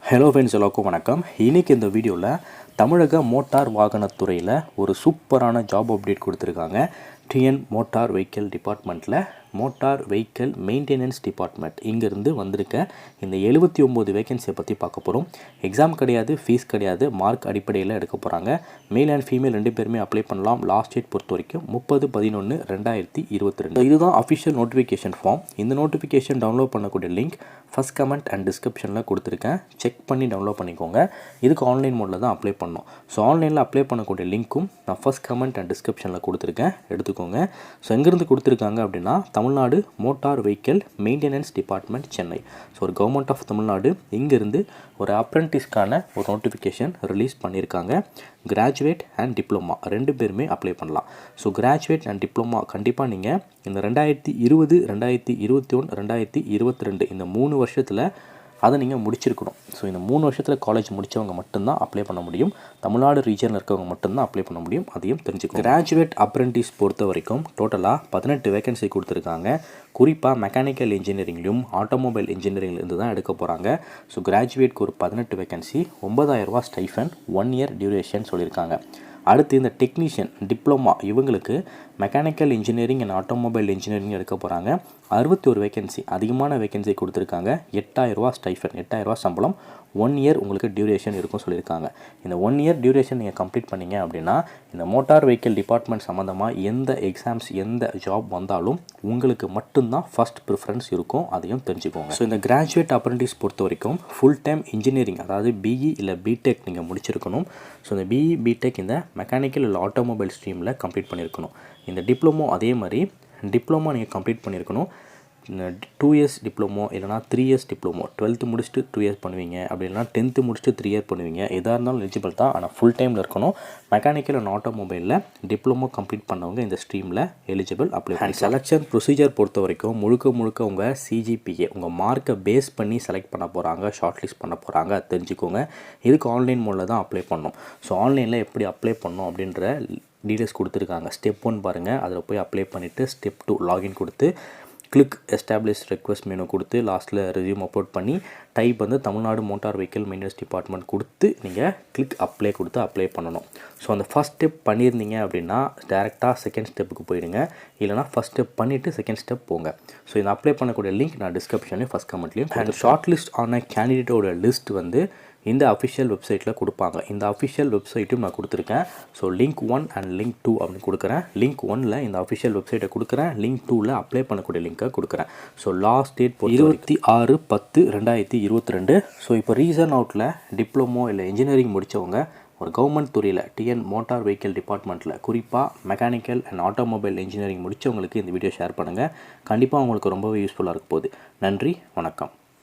Hello friends, எல்லாருக்கும் வணக்கம். இன்றைக்கி இந்த வீடியோவில் தமிழக மோட்டார் வாகனத்துறையில் ஒரு சூப்பரான ஜாப் அப்டேட் கொடுத்துருக்காங்க. டிஎன் மோட்டார் வெஹிக்கிள் டிபார்ட்மெண்ட்டில் மோட்டார் வெஹிக்கிள் மெயின்டெனன்ஸ் டிபார்ட்மெண்ட் இங்கேருந்து வந்திருக்க இந்த 79 வேகன்சியை பற்றி பார்க்க போகிறோம். எக்ஸாம் கிடையாது, ஃபீஸ் கிடையாது, மார்க் அடிப்படையில் எடுக்க போகிறாங்க. மேல் அண்ட் ஃபீமேல் 2 பேருமே அப்ளை பண்ணலாம். லாஸ்ட் டேட் பொறுத்த வரைக்கும் 30/11/2022. இதுதான் அஃபிஷியல் நோட்டிஃபிகேஷன் ஃபார்ம். இந்த நோட்டிஃபிகேஷன் டவுன்லோட் பண்ணக்கூடிய லிங்க் ஃபஸ்ட் கமெண்ட் அண்ட் டிஸ்கிரிப்ஷனில் கொடுத்துருக்கேன். செக் பண்ணி டவுன்லோட் பண்ணிக்கோங்க. இதுக்கு ஆன்லைன் மோடில் தான் அப்ளை பண்ணணும். ஸோ ஆன்லைனில் அப்ளை பண்ணக்கூடிய லிங்க்கும் நான் ஃபஸ்ட் கமெண்ட் அண்ட் டிஸ்கிரிப்ஷனில் கொடுத்துருக்கேன், எடுத்துக்கோங்க. ஸோ எங்கேருந்து கொடுத்துருக்காங்க அப்படின்னா, Tamil Nadu motor vehicle maintenance department, Chennai. So ஒரு கவர்மெண்ட் ஆஃப் தமிழ்நாடு இங்கேருந்து ஒரு அப்ரெண்டிஸ்க்கான ஒரு நோட்டிஃபிகேஷன் ரிலீஸ் பண்ணியிருக்காங்க. கிராஜுவேட் அண்ட் டிப்ளமா 2 பேருமே அப்ளை பண்ணலாம். ஸோ கிராஜுவேட் அண்ட் டிப்ளமா கண்டிப்பாக நீங்கள் இந்த 2020, 2021, 2022 இந்த 3 வருஷத்தில் அதை நீங்கள் முடிச்சிருக்கணும். ஸோ இந்த 3 வருஷத்தில் காலேஜ் முடித்தவங்க மட்டும்தான் அப்ளை பண்ண முடியும். தமிழ்நாடு ரீஜனில் இருக்கவங்க மட்டும்தான் அப்ளை பண்ண முடியும். அதையும் தெரிஞ்சுக்கணும். கிராஜுவேட் அப்ரெண்டிஸ் பொறுத்த வரைக்கும் டோட்டலாக 18 வேகன்சி கொடுத்துருக்காங்க. குறிப்பாக மெக்கானிக்கல் இன்ஜினியரிங்லையும் ஆட்டோமொபைல் இன்ஜினியரிங்லேருந்து தான் எடுக்க போகிறாங்க. ஸோ கிராஜுவேட்க்கு ஒரு 18 வேகன்சி, 9000 ரூபா ஸ்டைஃபன், 1 இயர் டியூரேஷன் சொல்லியிருக்காங்க. அடுத்து இந்த டெக்னீஷியன் டிப்ளமா இவங்களுக்கு mechanical engineering and automobile engineering எடுக்க போகிறாங்க. 61 வேகன்சி, அதிகமான வேகன்சி கொடுத்துருக்காங்க. 8000 ரூபா ஸ்டைஃபன், 8000 ரூபா சம்பளம், 1 இயர் உங்களுக்கு டியூரேஷன் இருக்கும் சொல்லியிருக்காங்க. இந்த 1 இயர் டியூரேஷன் நீங்கள் கம்ப்ளீட் பண்ணிங்க அப்படின்னா இந்த மோட்டார் வெஹிக்கிள் டிபார்ட்மெண்ட் சம்மந்தமாக எந்த எக்ஸாம்ஸ் எந்த ஜாப் வந்தாலும் உங்களுக்கு மட்டும்தான் ஃபஸ்ட் ப்ரிஃபரன்ஸ் இருக்கும். அதையும் தெரிஞ்சுக்கோங்க. ஸோ இந்த கிராஜுவேட் அப்ரெண்டிஸ் பொறுத்த வரைக்கும் ஃபுல் டைம் இன்ஜினியரிங், அதாவது பிஇ இல்லை பிடெக் நீங்கள் முடிச்சிருக்கணும். ஸோ இந்த பிஇ பிடெக் இந்த மெக்கானிக்கல் இல்லை ஆட்டோமொபைல் ஸ்ட்ரீமில் கம்ப்ளீட் பண்ணியிருக்கணும். இந்த டிப்ளமோ அதே மாதிரி டிப்ளமோ நீங்கள் கம்ப்ளீட் பண்ணியிருக்கணும். 2 இயர்ஸ் டிப்ளமோ இல்லைனா 3 இயர்ஸ் டிப்ளமோ, 12th முடிச்சுட்டு 2 இயர்ஸ் பண்ணுவீங்க, அப்படி இல்லைனா 10th முடிச்சுட்டு 3 இயர் பண்ணுவீங்க. எதாக இருந்தாலும் எலிஜிபிள் தான், ஆனால் ஃபுல் டைமில் இருக்கணும். மெக்கானிக்கல் அண்ட் ஆட்டோமொபைலில் டிப்ளமோ கம்ப்ளீட் பண்ணவங்க இந்த ஸ்ட்ரீமில் எலிஜிபிள் அப்ளை பண்ணி. செலெக்ஷன் ப்ரொசீஜர் பொறுத்த வரைக்கும் முழுக்க உங்கள் சிஜிபிஏ உங்கள் மார்க்கை பேஸ் பண்ணி செலக்ட் பண்ண போகிறாங்க, ஷார்ட் லிஸ்ட் பண்ண போகிறாங்க, தெரிஞ்சுக்கோங்க. இதுக்கு ஆன்லைன் மோடில் தான் அப்ளை பண்ணணும். ஸோ ஆன்லைனில் எப்படி அப்ளை பண்ணணும் அப்படின்ற டீட்டெயில்ஸ் கொடுத்துருக்காங்க. ஸ்டெப் 1 பாருங்கள், அதில் போய் அப்ளை பண்ணிவிட்டு ஸ்டெப் 2 லாகின் கொடுத்து கிளிக் எஸ்டாப்ளிஷ் ரெக்வஸ்ட் மெனு கொடுத்து லாஸ்ட்டில் ரெஸ்யூம் அப்லோட் பண்ணி டைப் வந்து Tamil Nadu motor vehicle maintenance department கொடுத்து நீங்கள் கிளிக் அப்ளை கொடுத்து அப்ளை பண்ணணும். ஸோ அந்த ஃபஸ்ட் ஸ்டெப் பண்ணியிருந்தீங்க அப்படின்னா டேரெக்டாக செகண்ட் ஸ்டெப்புக்கு போயிடுங்க, இல்லைனா ஃபஸ்ட் ஸ்டெப் பண்ணிவிட்டு செகண்ட் ஸ்டெப் போங்க. ஸோ இந்த அப்ளை பண்ணக்கூடிய லிங்க் நான் டிஸ்கிரிப்ஷன்லையும் ஃபஸ்ட் கமெண்ட்லையும். அண்ட் ஷார்ட் லிஸ்ட் ஆன கேண்டிடேட்டோட லிஸ்ட் வந்து இந்த அஃபிஷியல் வெப்சைட்டில் கொடுப்பாங்க. இந்த அஃபிஷியல் வெப்சைட்டும் நான் கொடுத்துருக்கேன். ஸோ லிங்க் 1 அண்ட் லிங்க் 2 அப்படின்னு கொடுக்குறேன். லிங்க் 1ல் இந்த அஃபிஷியல் வெப்சைட்டை கொடுக்குறேன், லிங்க் 2ல் அப்ளை பண்ணக்கூடிய லிங்க்கை கொடுக்குறேன். So last date 26/10/2022. ஸோ இப்போ ரீசன் அவுட்டில் டிப்ளமோ இல்லை இன்ஜினியரிங் முடித்தவங்க ஒரு கவர்மெண்ட் துறையில் டிஎன் மோட்டார் வெஹிக்கிள் டிபார்ட்மெண்ட்டில் குறிப்பாக மெக்கானிக்கல் அண்ட் ஆட்டோமொபைல் இன்ஜினியரிங் முடித்தவங்களுக்கு இந்த வீடியோ ஷேர் பண்ணுங்கள். கண்டிப்பாக உங்களுக்கு ரொம்பவே யூஸ்ஃபுல்லாக இருக்க போகுது. நன்றி, வணக்கம்.